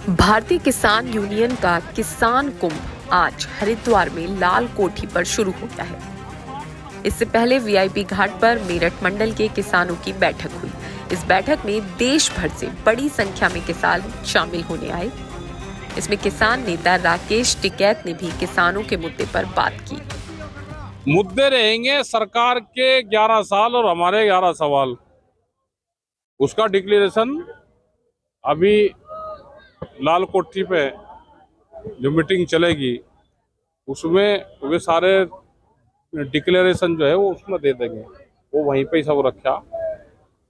भारतीय किसान यूनियन का किसान कुंभ आज हरिद्वार में लाल कोठी पर शुरू होता है। इससे पहले वीआईपी घाट पर मेरठ मंडल के किसानों की बैठक हुई। इस बैठक में देश भर से बड़ी संख्या में किसान शामिल होने आए। इसमें किसान नेता राकेश टिकैत ने भी किसानों के मुद्दे पर बात की। मुद्दे रहेंगे सरकार के 11 साल और हमारे 11 सवाल। उसका डिक्लेरेशन अभी लाल कोठी पे जो मीटिंग चलेगी उसमें वे सारे डिक्लेरेशन जो है वो उसमें दे देंगे। वो वहीं पे ही सब रखा।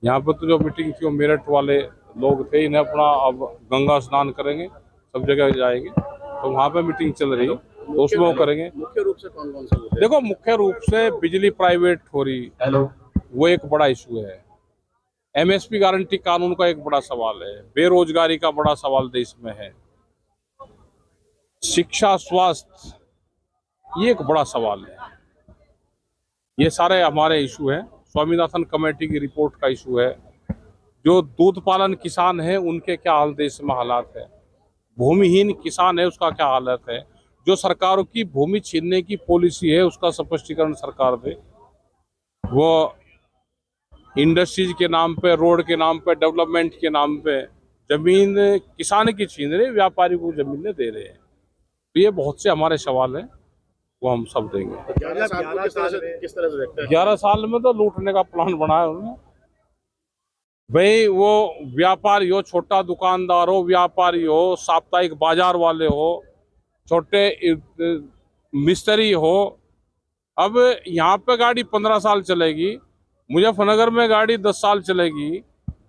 यहाँ पे तो जो मीटिंग थी वो मेरठ वाले लोग थे, इन्हें अपना अब गंगा स्नान करेंगे, सब जगह जाएंगे, तो वहाँ पे मीटिंग चल रही तो उसमें वो करेंगे। मुख्य रूप से कौन कौन से देखो, मुख्य रूप से बिजली प्राइवेट हो रही, वो एक बड़ा इशू है। एमएसपी गारंटी कानून का एक बड़ा सवाल है। बेरोजगारी का बड़ा सवाल देश में है। शिक्षा, स्वास्थ्य, ये एक बड़ा सवाल है। ये सारे हमारे इशू हैं। स्वामीनाथन कमेटी की रिपोर्ट का इशू है। जो दूध पालन किसान हैं उनके क्या हाल देश में हालात है। भूमिहीन किसान है उसका क्या हालत है। जो सरकारों की भूमि छीनने की पॉलिसी है उसका स्पष्टीकरण सरकार दे। वो इंडस्ट्रीज के नाम पे, रोड के नाम पे, डेवलपमेंट के नाम पे जमीन किसान की छीन रहे, व्यापारी को जमीनें दे रहे हैं। तो ये बहुत से हमारे सवाल हैं, वो हम सब देंगे। 11 साल को किस तरह से देखते हैं? 11 साल में तो लूटने का प्लान बनाया उन्होंने। भाई वो व्यापारी हो, छोटा दुकानदार हो, व्यापारी हो, साप्ताहिक बाजार वाले हो, छोटे मिस्त्री हो। अब यहाँ पे गाड़ी 15 साल चलेगी, मुजफ्फरनगर में गाड़ी 10 साल चलेगी,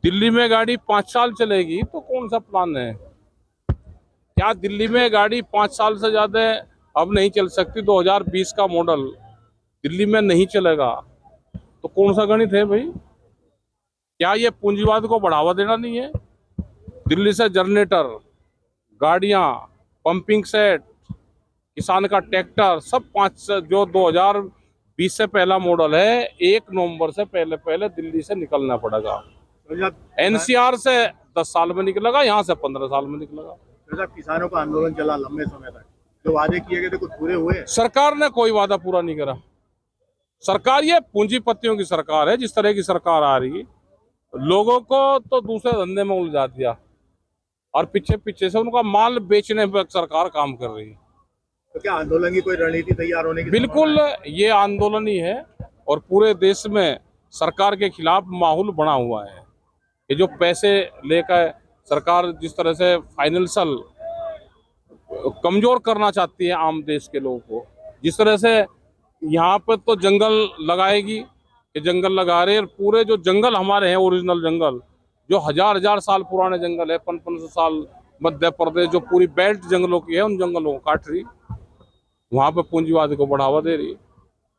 दिल्ली में गाड़ी 5 साल चलेगी, तो कौन सा प्लान है? क्या दिल्ली में गाड़ी 5 साल से ज्यादा अब नहीं चल सकती? 2020 का मॉडल दिल्ली में नहीं चलेगा, तो कौन सा गणित है भाई? क्या ये पूंजीवाद को बढ़ावा देना नहीं है? दिल्ली से जनरेटर, गाड़ियां, पंपिंग सेट, किसान का ट्रैक्टर, सब 5 जो 2020 से पहला मॉडल है, 1 नवंबर से पहले दिल्ली से निकलना पड़ेगा। एनसीआर से 10 साल में निकलेगा, यहाँ से 15 साल में निकलेगा। किसानों का आंदोलन चला लंबे समय तक, जो वादे किए गए थे कुछ पूरे हुए? सरकार ने कोई वादा पूरा नहीं करा। सरकार ये पूंजीपतियों की सरकार है। जिस तरह की सरकार आ रही, लोगों को तो दूसरे धंधे में उलझा दिया और पीछे पीछे से उनका माल बेचने पर सरकार काम कर रही है। तो क्या आंदोलन की कोई रणनीति तैयार होने की? बिल्कुल, ये आंदोलन ही है और पूरे देश में सरकार के खिलाफ माहौल बना हुआ है। ये जो पैसे लेकर सरकार जिस तरह से फाइनेंशियल कमजोर करना चाहती है आम देश के लोगों को, जिस तरह से यहाँ पर तो जंगल लगाएगी, कि जंगल लगा रहे हैं। पूरे जो जंगल हमारे हैं, ओरिजिनल जंगल, जो हजार साल पुराने जंगल है, 500 साल, मध्य प्रदेश जो पूरी बेल्ट जंगलों की है, उन जंगलों को काट रही, वहां पे पूंजीवाद को बढ़ावा दे रही।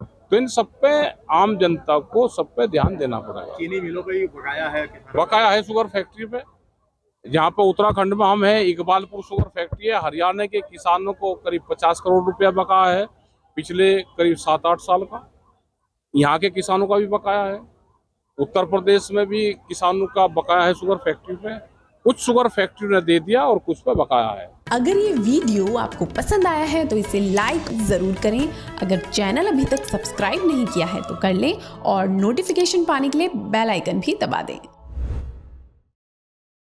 तो इन सब पे आम जनता को सब पे ध्यान देना पड़ेगा। चीनी मिलों पे ही बकाया है शुगर फैक्ट्री पे। जहाँ पे उत्तराखंड में हम हैं, इकबालपुर शुगर फैक्ट्री है। हरियाणा के किसानों को करीब 50 करोड़ रुपया बकाया है पिछले करीब 7-8 साल का। यहाँ के किसानों का भी बकाया है। उत्तर प्रदेश में भी किसानों का बकाया है शुगर फैक्ट्री पे। कुछ शुगर फैक्ट्री ने दे दिया और कुछ पे बकाया है। अगर ये वीडियो आपको पसंद आया है तो इसे लाइक जरूर करें। अगर चैनल अभी तक सब्सक्राइब नहीं किया है तो कर लें और नोटिफिकेशन पाने के लिए बेल आइकन भी दबा दें।